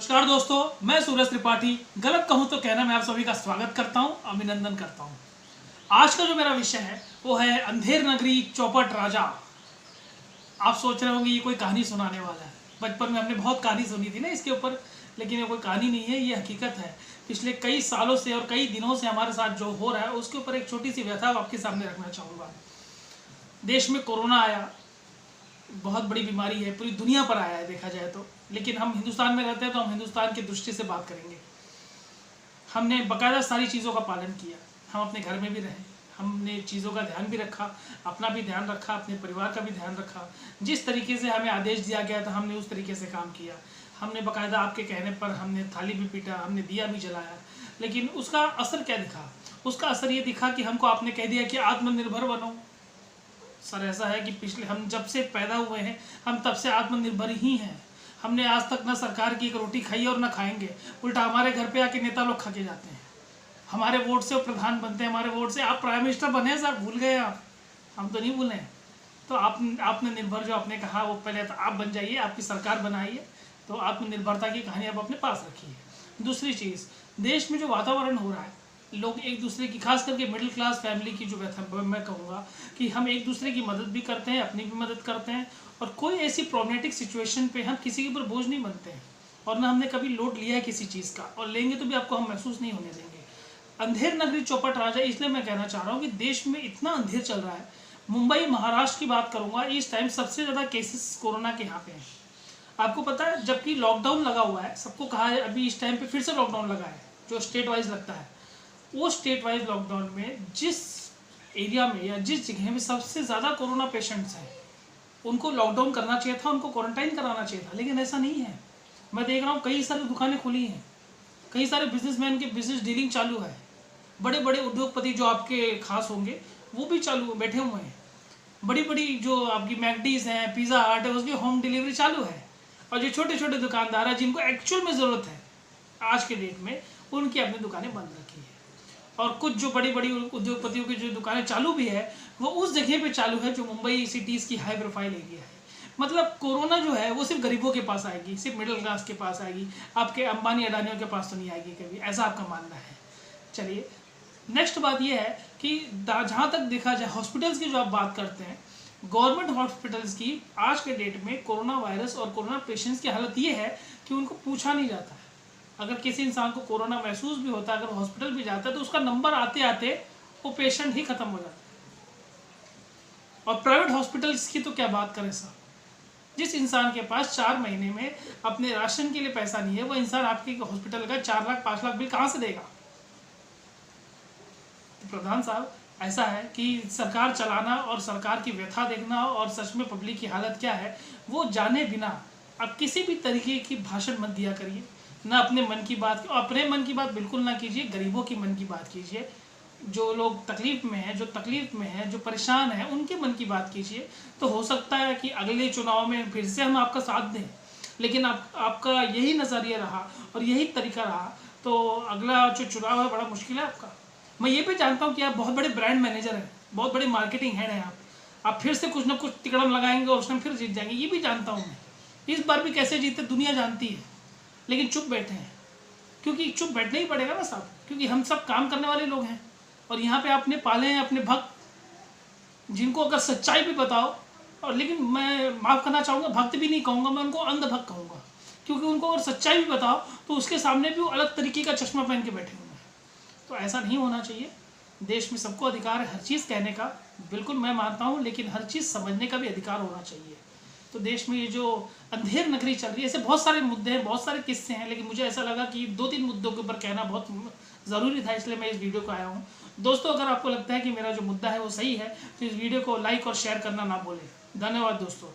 नमस्कार दोस्तों, मैं सूरज त्रिपाठी गलत कहूं तो कहना मैं आप सभी का स्वागत करता हूं, अभिनंदन करता हूं। आज का जो मेरा विषय है वो है अंधेर नगरी चौपट राजा। आप सोच रहे होंगे ये कोई कहानी सुनाने वाला है। बचपन में हमने बहुत कहानी सुनी थी ना इसके ऊपर, लेकिन ये कोई कहानी नहीं है, ये हकीकत है। पिछले कई सालों से और कई दिनों से हमारे साथ जो हो रहा है उसके ऊपर एक छोटी सी व्यथा आपके सामने रखना चाहूँगा। देश में कोरोना आया, बहुत बड़ी बीमारी है, पूरी दुनिया पर आया है देखा जाए तो, लेकिन हम हिंदुस्तान में रहते हैं तो हम हिंदुस्तान की दृष्टि से बात करेंगे। हमने बाकायदा सारी चीज़ों का पालन किया, हम अपने घर में भी रहे, हमने चीज़ों का ध्यान भी रखा, अपना भी ध्यान रखा, अपने परिवार का भी ध्यान रखा। जिस तरीके से हमें आदेश दिया गया था हमने उस तरीके से काम किया। हमने बाकायदा आपके कहने पर हमने थाली भी पीटा, हमने दिया भी जलाया, लेकिन उसका असर क्या दिखा? उसका असर ये दिखा कि हमको आपने कह दिया कि आत्मनिर्भर बनो। सर ऐसा है कि पिछले हम जब से पैदा हुए हैं हम तब से आत्मनिर्भर ही हैं। हमने आज तक ना सरकार की एक रोटी खाई और ना खाएंगे, उल्टा हमारे घर पे आके नेता लोग खा के जाते हैं। हमारे वोट से वो प्रधान बनते हैं, हमारे वोट से आप प्राइम मिनिस्टर बने। सर भूल गए आप? हम तो नहीं भूले। तो आपने निर्भर जो आपने कहा वो पहले तो आप बन जाइए, आपकी सरकार बनाइए, तो आत्मनिर्भरता की कहानी आप अपने पास रखिए। दूसरी चीज़, देश में जो वातावरण हो रहा है, लोग एक दूसरे की, खास करके मिडिल क्लास फैमिली की जो व्यथा, मैं कहूँगा कि हम एक दूसरे की मदद भी करते हैं, अपनी भी मदद करते हैं, और कोई ऐसी प्रॉब्लमेटिक सिचुएशन पे हम किसी के ऊपर बोझ नहीं बनते हैं, और ना हमने कभी लोड लिया है किसी चीज़ का, और लेंगे तो भी आपको हम महसूस नहीं होने देंगे। अंधेर नगरी चौपट राजा इसलिए मैं कहना चाह रहा हूँ कि देश में इतना अंधेर चल रहा है। मुंबई महाराष्ट्र की बात करूँगा, इस टाइम सबसे ज़्यादा केसेस कोरोना के यहाँ पे हैं। आपको पता है, जबकि लॉकडाउन लगा हुआ है, सबको कहा है अभी इस टाइम पे फिर से लॉकडाउन लगा है जो स्टेट वाइज लगता है। वो स्टेट वाइज लॉकडाउन में जिस एरिया में या जिस जगह में सबसे ज़्यादा कोरोना पेशेंट्स हैं उनको लॉकडाउन करना चाहिए था, उनको क्वारंटाइन कराना चाहिए था, लेकिन ऐसा नहीं है। मैं देख रहा हूँ कई सारी दुकानें खुली हैं, कई सारे बिजनेसमैन के बिजनेस डीलिंग चालू है, बड़े बड़े उद्योगपति जो आपके खास होंगे वो भी चालू बैठे हुए हैं। बड़ी बड़ी जो आपकी मैकडीज हैं, पिज़्ज़ा हट है, उसकी होम डिलीवरी चालू है। और जो छोटे छोटे दुकानदार हैं जिनको एक्चुअल में ज़रूरत है आज के डेट में, उनकी अपनी दुकानें बंद रखी है। और कुछ जो बड़ी बड़ी उद्योगपतियों की जो दुकानें चालू भी है वो उस जगह पे चालू है जो मुंबई सिटीज़ की हाई प्रोफाइल एरिया है। मतलब कोरोना जो है वो सिर्फ गरीबों के पास आएगी, सिर्फ मिडिल क्लास के पास आएगी, आपके अंबानी अडानियों के पास तो नहीं आएगी कभी, ऐसा आपका मानना है। चलिए, नेक्स्ट बात ये है कि जहाँ तक देखा जाए हॉस्पिटल्स की जो आप बात करते हैं, गवर्नमेंट हॉस्पिटल्स की आज के डेट में कोरोना वायरस और कोरोना पेशेंट्स की हालत ये है कि उनको पूछा नहीं जाता है। अगर किसी इंसान को कोरोना महसूस भी होता है, अगर हॉस्पिटल भी जाता है तो उसका नंबर आते आते वो पेशेंट ही खत्म हो जाता है। और प्राइवेट हॉस्पिटल्स की तो क्या बात करें साहब, जिस इंसान के पास 4 महीने में अपने राशन के लिए पैसा नहीं है, वो इंसान आपके हॉस्पिटल का 4 लाख 5 लाख बिल कहाँ से देगा? तो प्रधान साहब, ऐसा है कि सरकार चलाना और सरकार की व्यथा देखना और सच में पब्लिक की हालत क्या है वो जाने बिना आप किसी भी तरीके की भाषण मत दिया करिए। ना अपने मन की बात, अपने मन की बात बिल्कुल ना कीजिए, गरीबों की मन की बात कीजिए। जो लोग तकलीफ़ में हैं, जो तकलीफ़ में हैं, जो परेशान हैं, उनके मन की बात कीजिए। तो हो सकता है कि अगले चुनाव में फिर से हम आपका साथ दें, लेकिन आपका यही नज़रिया रहा और यही तरीका रहा तो अगला जो चुनाव है बड़ा मुश्किल है आपका। मैं ये भी जानता हूँ कि आप बहुत बड़े ब्रांड मैनेजर हैं, बहुत बड़े मार्केटिंग हेड हैं आप फिर से कुछ ना कुछ तिकड़म लगाएंगे और उस टाइम फिर जीत जाएंगे, ये भी जानता हूँ मैं। इस बार भी कैसे जीते दुनिया जानती है, लेकिन चुप बैठे हैं, क्योंकि चुप बैठना ही पड़ेगा ना साहब, क्योंकि हम सब काम करने वाले लोग हैं। और यहाँ पे आपने पाले हैं अपने भक्त, जिनको अगर सच्चाई भी बताओ, और लेकिन मैं माफ़ करना चाहूँगा, भक्त भी नहीं कहूँगा, मैं उनको अंधभक्त कहूँगा, क्योंकि उनको अगर सच्चाई भी बताओ तो उसके सामने भी वो अलग तरीके का चश्मा पहन के बैठे हुए हैं। तो ऐसा नहीं होना चाहिए। देश में सबको अधिकार है हर चीज़ कहने का, बिल्कुल मैं मानता हूँ, लेकिन हर चीज़ समझने का भी अधिकार होना चाहिए। तो देश में ये जो अंधेर नगरी चल रही है, ऐसे बहुत सारे मुद्दे हैं, बहुत सारे किस्से हैं, लेकिन मुझे ऐसा लगा कि 2-3 मुद्दों के ऊपर कहना बहुत ज़रूरी था, इसलिए मैं इस वीडियो को आया हूँ। दोस्तों, अगर आपको लगता है कि मेरा जो मुद्दा है वो सही है तो इस वीडियो को लाइक और शेयर करना ना भूलें। धन्यवाद दोस्तों।